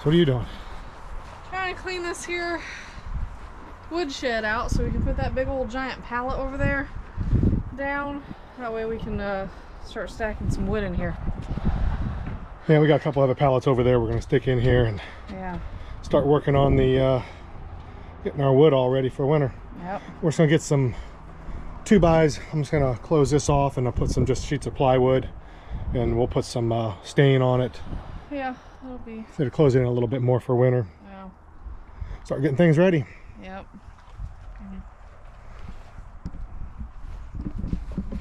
What are you doing? Trying to clean this here wood shed out so we can put that big old giant pallet over there down. That way we can start stacking some wood in here. Yeah, we got a couple other pallets over there we're going to stick in here and start working on the getting our wood all ready for winter. Yep. We're just going to get some 2x. I'm just going to close this off and I'll put some just sheets of plywood and we'll put some stain on it. Yeah, that'll be... So to close it in a little bit more for winter. Yeah. Start getting things ready. Yep.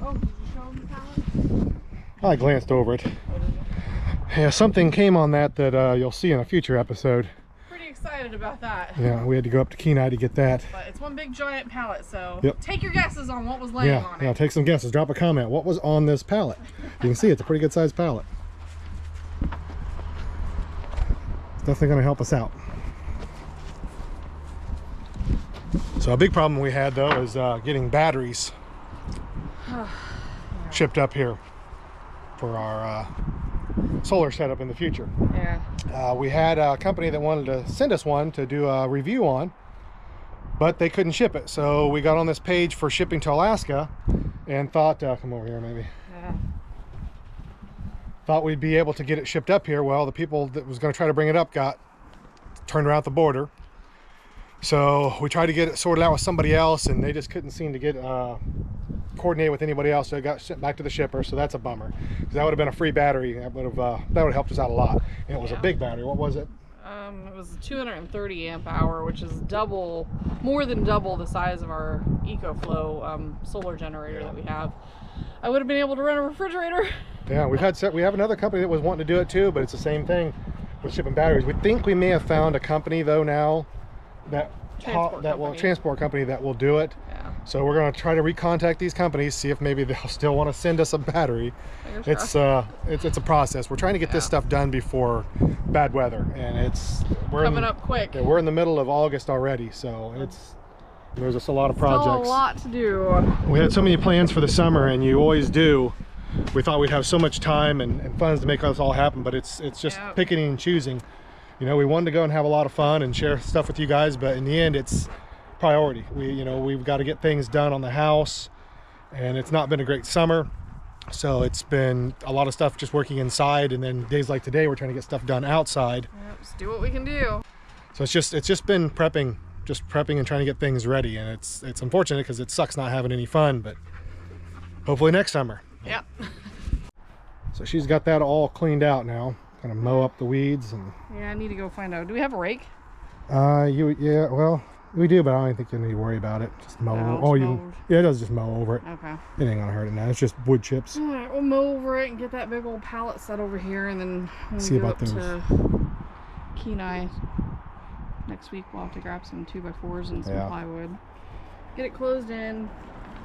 Oh, did you show them the pallet? I glanced over it. Yeah, something came on that you'll see in a future episode. Pretty excited about that. Yeah, we had to go up to Kenai to get that. But it's one big giant pallet, so yep. Take your guesses on what was laying on it. Yeah, take some guesses. Drop a comment. What was on this pallet? You can see it's a pretty good sized pallet. It's definitely going to help us out. So a big problem we had though is getting batteries shipped up here for our solar setup in the future. Yeah. We had a company that wanted to send us one to do a review on, but they couldn't ship it. So we got on this page for shipping to Alaska and thought, come over here maybe. Yeah. Thought we'd be able to get it shipped up here. Well, the people that was going to try to bring it up got turned around at the border. So we tried to get it sorted out with somebody else and they just couldn't seem to get coordinate with anybody else, so it got sent back to the shipper. So that's a bummer, because that would have been a free battery. That would have helped us out a lot. And it was a big battery. What was it? It was a 230 amp hour, which is more than double the size of our EcoFlow solar generator that we have. I would have been able to run a refrigerator. Yeah, we have another company that was wanting to do it too, but it's the same thing with shipping batteries. We think we may have found a company though now transport company that will do it. Yeah. So we're going to try to recontact these companies, see if maybe they'll still want to send us a battery. It's a process. We're trying to get this stuff done before bad weather, and we're coming up quick. Yeah, we're in the middle of August already, so there's just a lot of projects. Still a lot to do. We had so many plans for the summer, and you always do. We thought we'd have so much time and funds to make this all happen, but it's just picking and choosing. You know, we wanted to go and have a lot of fun and share stuff with you guys, but in the end, it's priority. We've got to get things done on the house, and it's not been a great summer, so it's been a lot of stuff just working inside, and then days like today, we're trying to get stuff done outside. Yep, just do what we can do. So it's just been prepping and trying to get things ready, and it's unfortunate because it sucks not having any fun, but hopefully next summer. Yep. So she's got that all cleaned out now. Kind of mow up the weeds and. Yeah, I need to go find out. Do we have a rake? Yeah, well, we do, but I don't think you need to worry about it. Just mow. It does just mow over it. Okay. It ain't gonna hurt it now. It's just wood chips. All right, we'll mow over it and get that big old pallet set over here, and then when see we go about up those. to Kenai next week, we'll have to grab some 2x4s and some plywood. Get it closed in.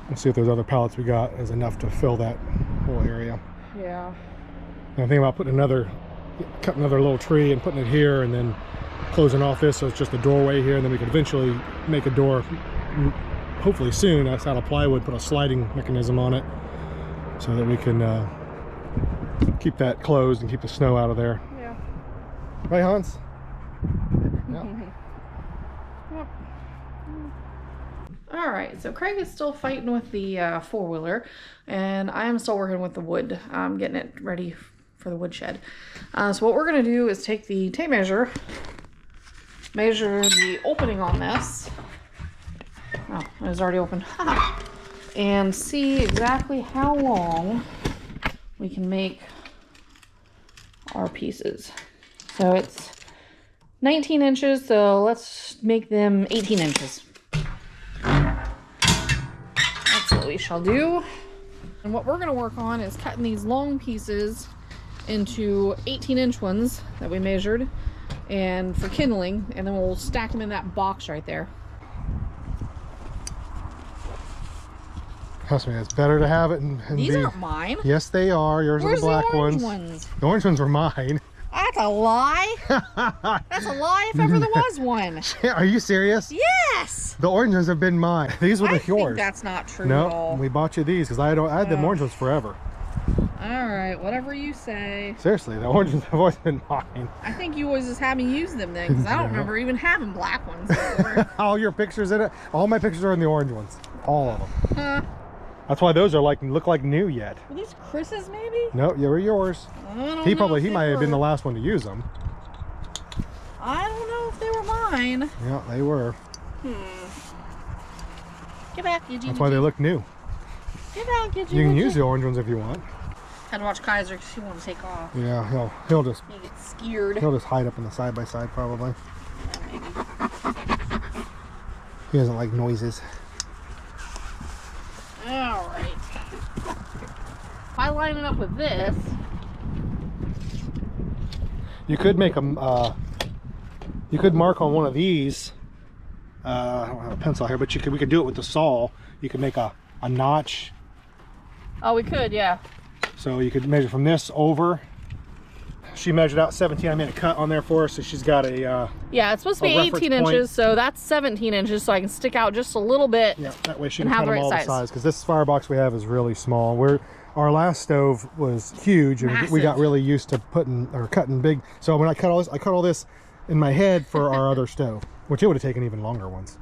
Let's see if those other pallets we got is enough to fill that whole area. Yeah. And I think about cutting another little tree and putting it here, and then closing off this so it's just a doorway here, and then we could eventually make a door, hopefully soon. That's out of plywood, put a sliding mechanism on it so that we can keep that closed and keep the snow out of there. Yeah. Right, Hans? Yeah. Yep. All right, so Craig is still fighting with the four-wheeler, and I'm still working with the wood. I'm getting it ready for the woodshed. So what we're going to do is take the tape measure, measure the opening on this. Oh, it was already open. And see exactly how long we can make our pieces. So it's 19 inches, so let's make them 18 inches. That's what we shall do. And what we're going to work on is cutting these long pieces into 18-inch ones that we measured and for kindling, and then we'll stack them in that box right there. Trust me, it's better to have it These aren't mine. Yes, they are. Yours are the black ones. The orange ones were mine. That's a lie. That's a lie if ever there was one. Are you serious? Yes. The orange ones have been mine. These were yours. I think that's not true at all. No, we bought you these because I had them orange ones forever. All right, whatever you say. Seriously, the oranges have always been mine. I think you always just had me use them then, because I don't remember even having black ones before. All your pictures in it, all my pictures are in the orange ones. All of them. Huh. That's why those are like, look like new yet. Were these Chris's maybe? No, they were yours. He might have been the last one to use them. I don't know if they were mine. Yeah, they were. Get back, Gidget. That's why they look new. Get back, Gidget. You can use the orange ones if you want. Had to watch Kaiser because he won't take off. Yeah, he'll just He gets scared. he'll just hide up in the side by side probably. Yeah, maybe. He doesn't like noises. All right. If I line it up with this, You could make them. You could mark on one of these. I don't have a pencil here, but we could do it with the saw. You could make a notch. oh, we could, yeah. So you could measure from this over. She measured out 17. I made a cut on there for her, so she's got a. Yeah, it's supposed to be 18 inches, so that's 17 inches, so I can stick out just a little bit. Yeah, that way she and can have cut the them right all the size. Because this firebox we have is really small. Our last stove was huge, and we got really used to cutting big. So when I cut all this in my head for our other stove, which it would have taken even longer ones.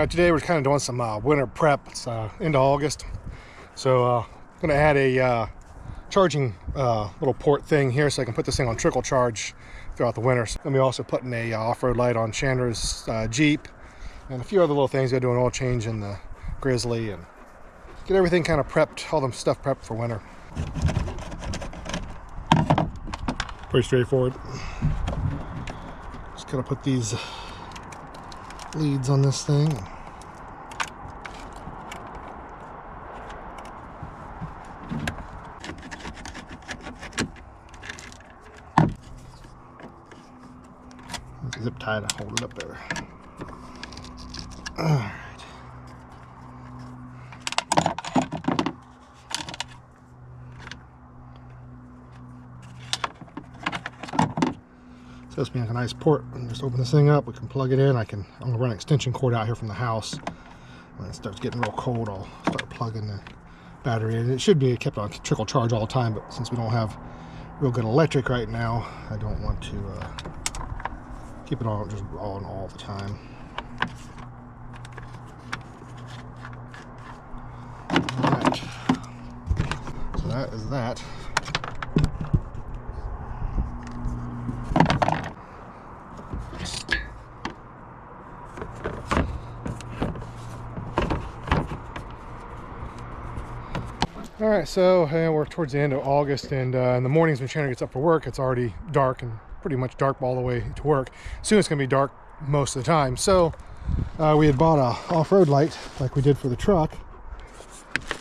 Today we're kind of doing some winter prep. It's into August, so I'm going to add a charging little port thing here so I can put this thing on trickle charge throughout the winter. So I'm also putting a off-road light on Chandra's Jeep, and a few other little things. Got to do an oil change in the Grizzly and get everything kind of prepped, all the stuff prepped for winter. Pretty straightforward. Just gotta put these leads on this thing. Zip tie to hold it up there. All right. So this being like a nice port, and just open this thing up. We can plug it in. I'm gonna run an extension cord out here from the house. When it starts getting real cold, I'll start plugging the battery in. It should be kept on trickle charge all the time, but since we don't have real good electric right now, I don't want to keep it on just on all the time. All right. So that is that. All right, so we're towards the end of August, and in the mornings when Chandra gets up for work, it's already dark and pretty much dark all the way to work. Soon it's gonna be dark most of the time. So we had bought a off-road light like we did for the truck.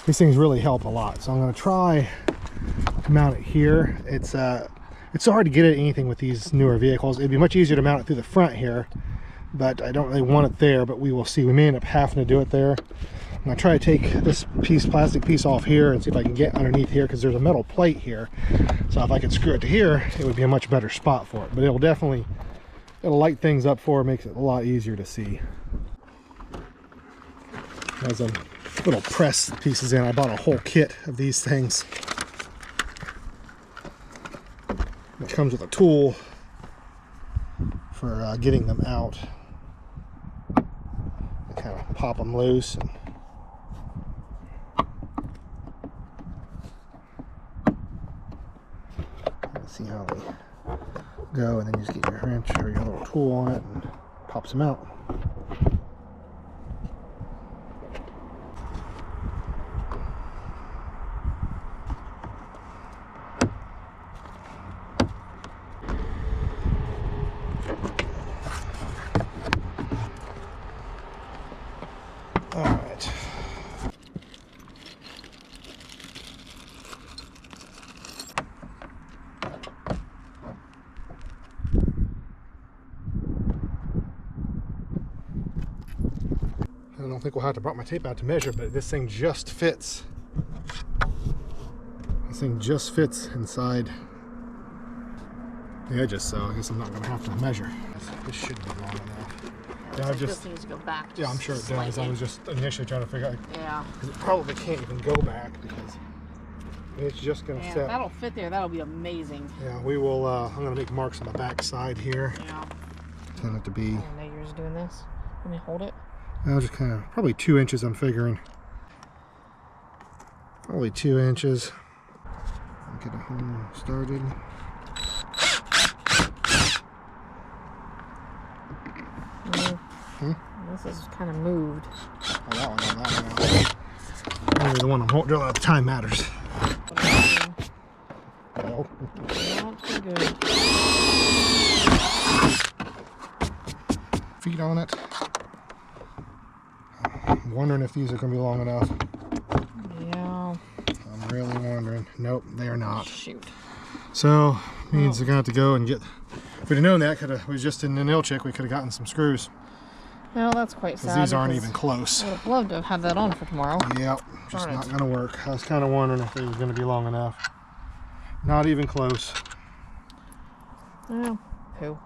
These things really help a lot. So I'm gonna try to mount it here. It's so hard to get at anything with these newer vehicles. It'd be much easier to mount it through the front here, but I don't really want it there, but we will see. We may end up having to do it there. I'm gonna try to take this plastic piece off here and see if I can get underneath here, because there's a metal plate here. So if I could screw it to here, it would be a much better spot for it. But it'll light things up for it, makes it a lot easier to see. Has a little press pieces in. I bought a whole kit of these things. It comes with a tool for getting them out. Kind of pop them loose and see how they go, and then you just get your wrench or your little tool on it and pops them out. All right. I don't think we'll have to bring my tape out to measure, but this thing just fits. This thing just fits inside the edges, so I guess I'm not going to have to measure. This should be long enough. Yeah, it just needs to go back. Yeah, I'm sure it does. I was just initially trying to figure out. Yeah. Because it probably can't even go back because it's just going to fit. That'll fit there. That'll be amazing. Yeah, we will. I'm going to make marks on the back side here. Yeah. Tend it to be. I know you're just doing this. Let me hold it. I'll just kind of, probably 2 inches, I'm figuring. Probably 2 inches. Get a hole started. This is kind of moved. Oh, that one. Maybe the one I'm holding. Time matters. No. Not too good. Feet on it. I'm wondering if these are going to be long enough. Yeah. I'm really wondering. Nope, they are not. Shoot. So, means they're going to have to go and get... If we'd have known that, we was just in the nail chick, we could have gotten some screws. Well, that's quite sad. These aren't even close. I would have loved to have had that on for tomorrow. Yep, just not going to work. I was kind of wondering if it was going to be long enough. Not even close. Oh, poo.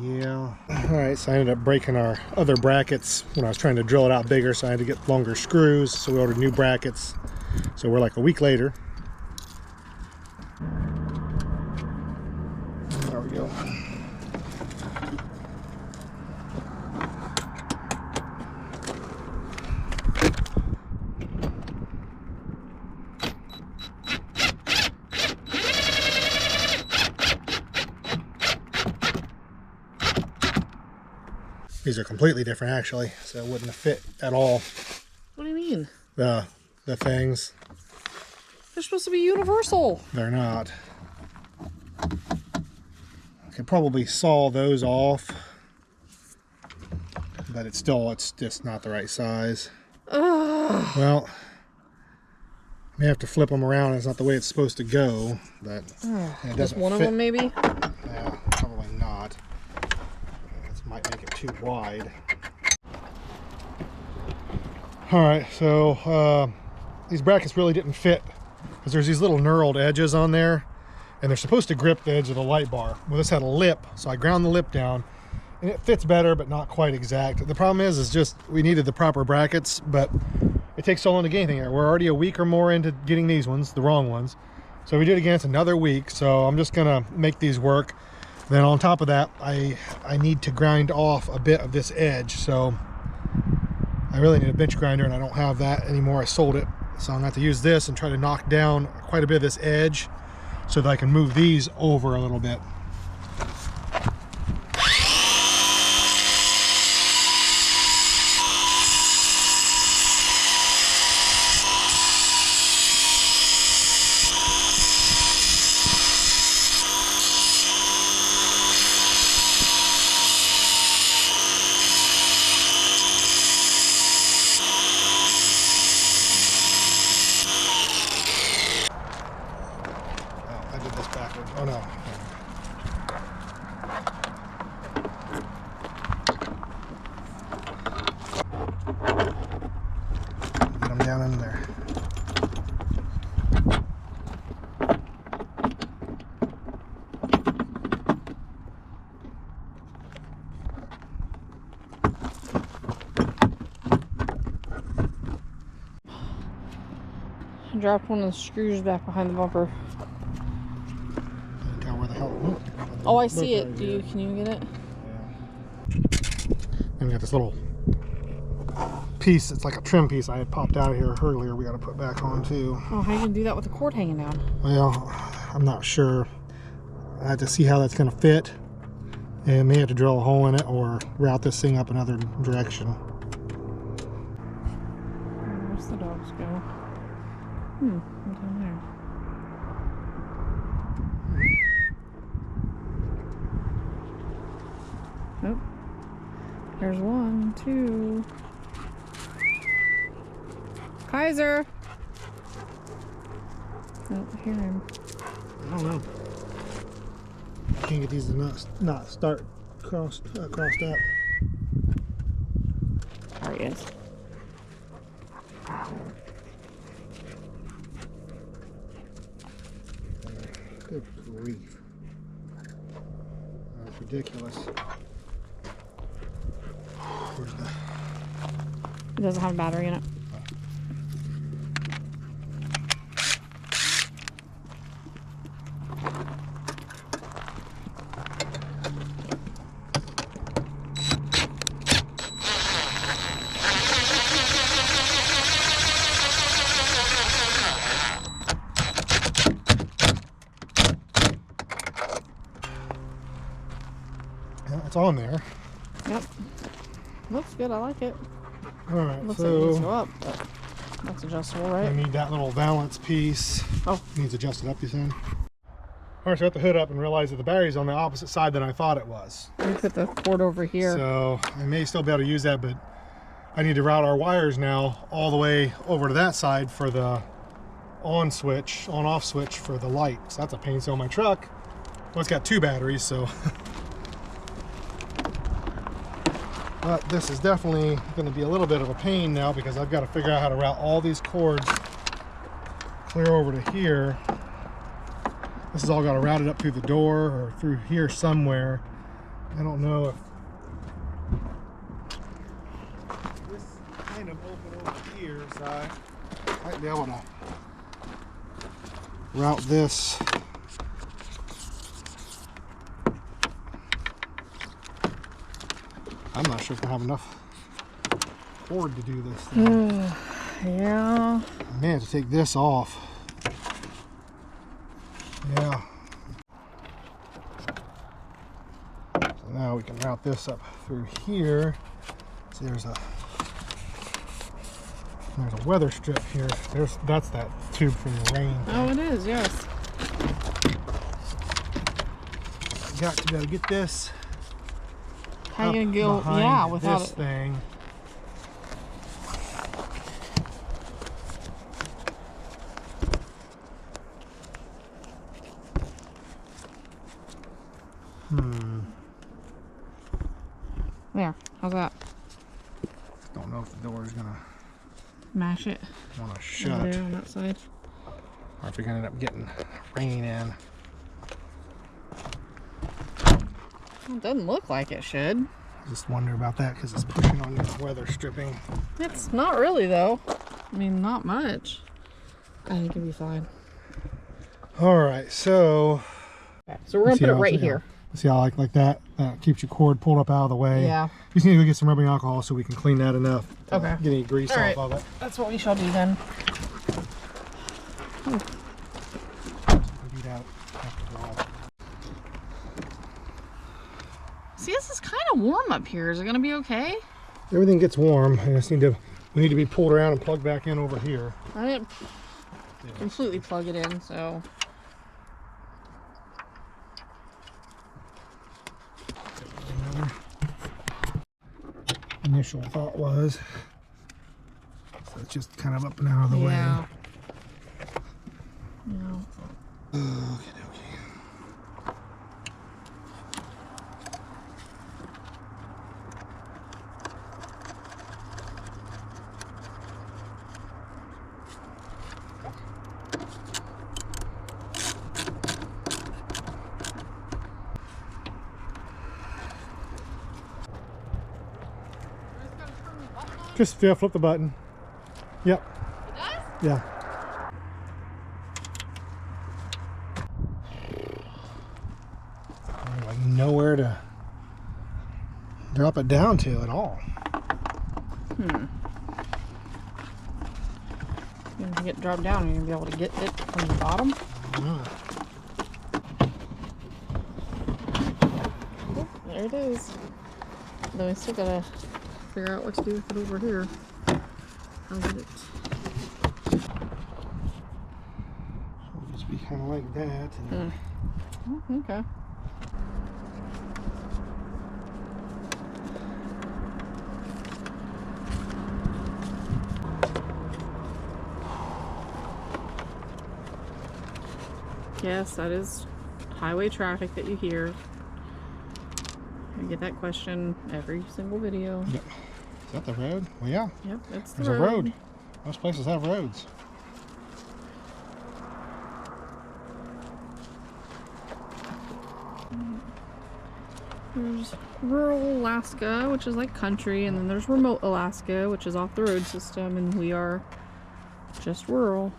Yeah. Alright, so I ended up breaking our other brackets when I was trying to drill it out bigger, so I had to get longer screws, so we ordered new brackets. So we're like a week later. There we go. These are completely different actually, so it wouldn't have fit at all. What do you mean? The things. They're supposed to be universal. They're not. I could probably saw those off, but it's just not the right size. Ugh. Well, may have to flip them around. It's not the way it's supposed to go, but it doesn't Just one fit. of them maybe? Yeah, probably not. This might make it too wide. Alright, so these brackets really didn't fit because there's these little knurled edges on there and they're supposed to grip the edge of the light bar. Well, this had a lip, so I ground the lip down and it fits better but not quite exact. The problem is just we needed the proper brackets, but it takes so long to get anything here. We're already a week or more into getting these ones, the wrong ones. So we did it again, it's another week, so I'm just gonna make these work. Then on top of that, I need to grind off a bit of this edge, so I really need a bench grinder and I don't have that anymore. I sold it, so I'm gonna have to use this and try to knock down quite a bit of this edge so that I can move these over a little bit. Oh no. Get them down in there. I dropped one of the screws back behind the bumper. Oh, I see it. Can you get it? Yeah. And we got this little piece. It's like a trim piece I had popped out of here earlier. We got to put back on too. Oh, how are you gonna do that with the cord hanging down? Well, I'm not sure. I have to see how that's gonna fit, and may have to drill a hole in it or route this thing up another direction. Where's the dogs go? Down there. Oh, there's 1, 2. Kaiser! Oh, I hear him. I don't know. I can't get these to not start crossed up. There he is. Good grief. That's ridiculous. Where's the... It doesn't have a battery in it. It's on there. Yep. Looks good. I like it. Alright, Looks so like it needs to go up, but that's adjustable, right? I need that little valance piece. Oh. Needs adjusted up, you saying? Alright, so I got the hood up and realized that the battery's on the opposite side than I thought it was. You put the cord over here. So I may still be able to use that, but I need to route our wires now all the way over to that side for the on switch, on off switch for the light. So that's a pain. So my truck, well, it's got 2 batteries, so but this is definitely going to be a little bit of a pain now because I've got to figure out how to route all these cords clear over to here. This has all got to route it up through the door or through here somewhere. I don't know if this kind of open over here, so I might be able to route this. I'm not sure if I have enough cord to do this thing. Yeah. I may have to take this off. Yeah. So now we can route this up through here. See, there's a weather strip here. That's that tube for the rain thing. Oh, it is, yes. Got to be able to get this. How you gonna go? Yeah, without this it. thing. There. How's that? Don't know if the door is gonna Mash it. want to shut, Over there on that side. or if you're gonna end up getting rain in. It doesn't look like it should. Just wonder about that because it's pushing on your weather stripping. It's not really though. I mean, not much. I think it'll be fine. All right, so So we're gonna put it right here. See how like that keeps your cord pulled up out of the way. Yeah. You just need to go get some rubbing alcohol so we can clean that enough. To Okay. Get any grease All right. off of it. That's what we shall do then. We'll do that after a while. See, this is kind of warm up here. Is it gonna be okay? Everything gets warm. We need to be pulled around and plugged back in over here. I didn't completely plug it in, so. Initial thought was, so it's just kind of up and out of the way. Yeah. Okay. Just flip the button. Yep. It does? Yeah. Like nowhere to drop it down to at all. You can get dropped down, you're gonna be able to get it from the bottom. Oh, There it is. Then we still gotta figure out what to do with it over here. How get it? it'll just be kind of like that. And Oh, okay. Yes, that is highway traffic that you hear. I get that question every single video. Yep. Is that the road? Well, yeah. Yep, it's the There's a road. Most places have roads. There's rural Alaska, which is like country, and then there's remote Alaska, which is off the road system, and we are just rural.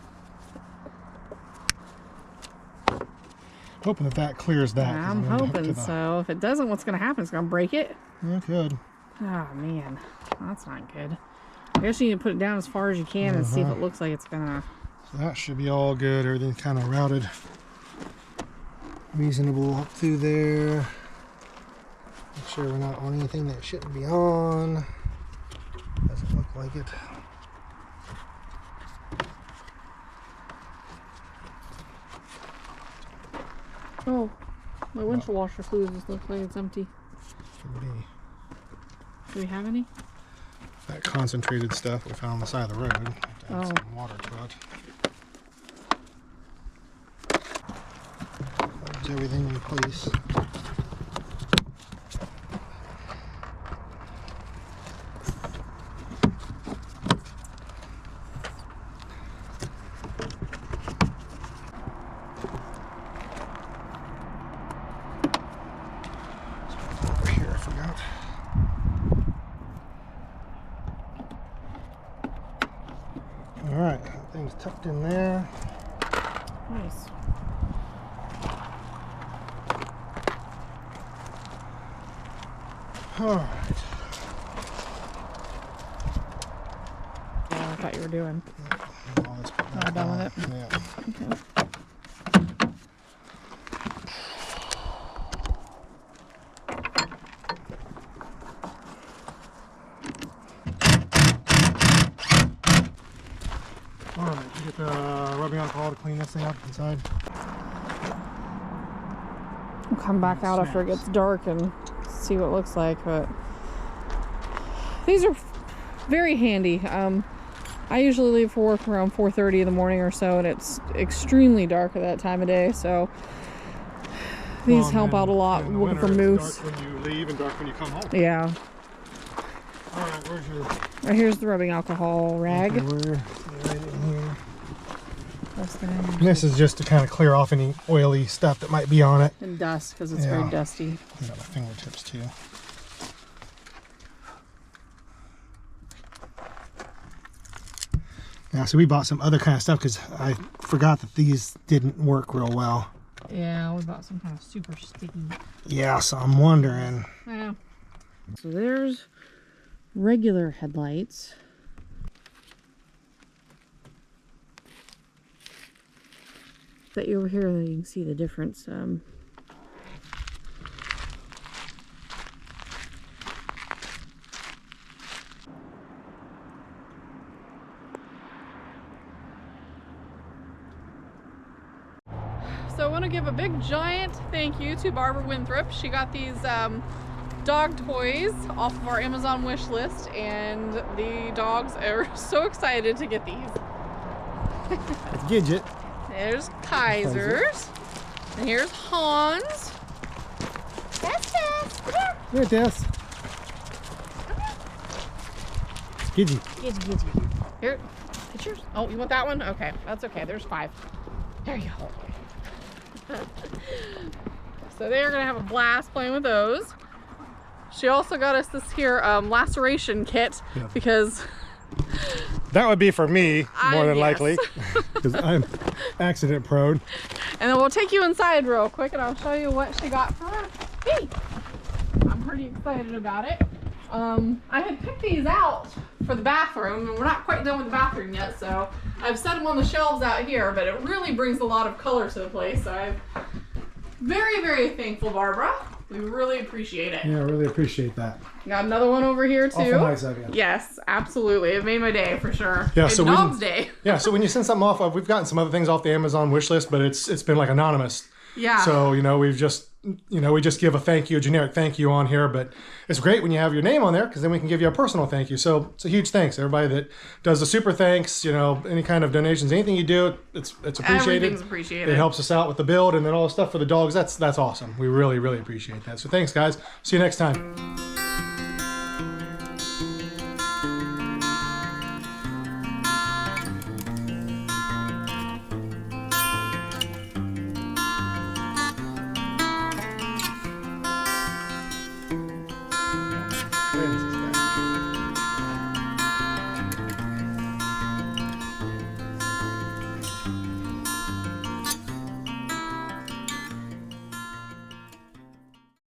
Hoping that clears that. I'm hoping so. If it doesn't, what's going to happen? It's going to break it? It could. Oh, man. That's not good. I guess you need to put it down as far as you can and see if it looks like it's going to... So that should be all good. Everything's kind of routed. Reasonable up through there. Make sure we're not on anything that shouldn't be on. Doesn't look like it. Oh, my windshield washer fluid just looks like it's empty. Should be. Do we have any? That concentrated stuff we found on the side of the road. Have to add some water to it. Holds everything in place. Over here, I forgot. All right, that thing's tucked in there. Nice. All right. Yeah, I thought you were doing. Well, let's put that done on. with it? Yeah. Okay. All right, you get the rubbing alcohol to clean this thing up inside. We'll come back out after it gets dark and see what it looks like, but these are very handy. I usually leave for work around 4:30 in the morning or so, and it's extremely dark at that time of day, so these help out a lot looking for moose. Dark when you leave and dark when you come home. Yeah. All right, where's your... Right here's the rubbing alcohol rag. Okay, we're right in here. That's the This is just to kind of clear off any oily stuff that might be on it. and dust, because it's very dusty. Clean up my fingertips too. Yeah, so we bought some other kind of stuff because I forgot that these didn't work real well. Yeah, we bought some kind of super sticky. Yeah, so I'm wondering. Yeah. So there's regular headlights. That you over here, and then you can see the difference. So I want to give a big giant thank you to Barbara Winthrop. She got these dog toys off of our Amazon wish list, and the dogs are so excited to get these. It's Gidget. There's Kaiser's. And here's Hans. That's Tess. Come here. Here, Tess. Gidget. Gidget. Here, pictures? Oh, you want that one? Okay, that's okay. There's 5. There you go. So they're gonna have a blast playing with those. She also got us this here laceration kit because that would be for me more than yes. likely because I'm accident prone. And then we'll take you inside real quick and I'll show you what she got for me. I'm pretty excited about it. I had picked these out for the bathroom, and we're not quite done with the bathroom yet, so I've set them on the shelves out here, but it really brings a lot of color to the place. So I'm very, very thankful, Barbara. We really appreciate it. Yeah, I really appreciate that. Got another one over here too. Awful nice of you. Yes, absolutely. It made my day for sure. Yeah, It's so Dog's Day. Yeah, so when you send something off, we've gotten some other things off the Amazon wish list, but it's been like anonymous. Yeah. So, we just give a thank you, a generic thank you on here, but it's great when you have your name on there because then we can give you a personal thank you. So it's a huge thanks. Everybody that does the super thanks, any kind of donations, anything you do, it's appreciated. Everything's appreciated. It helps us out with the build and then all the stuff for the dogs. That's awesome. We really, really appreciate that. So thanks, guys. See you next time.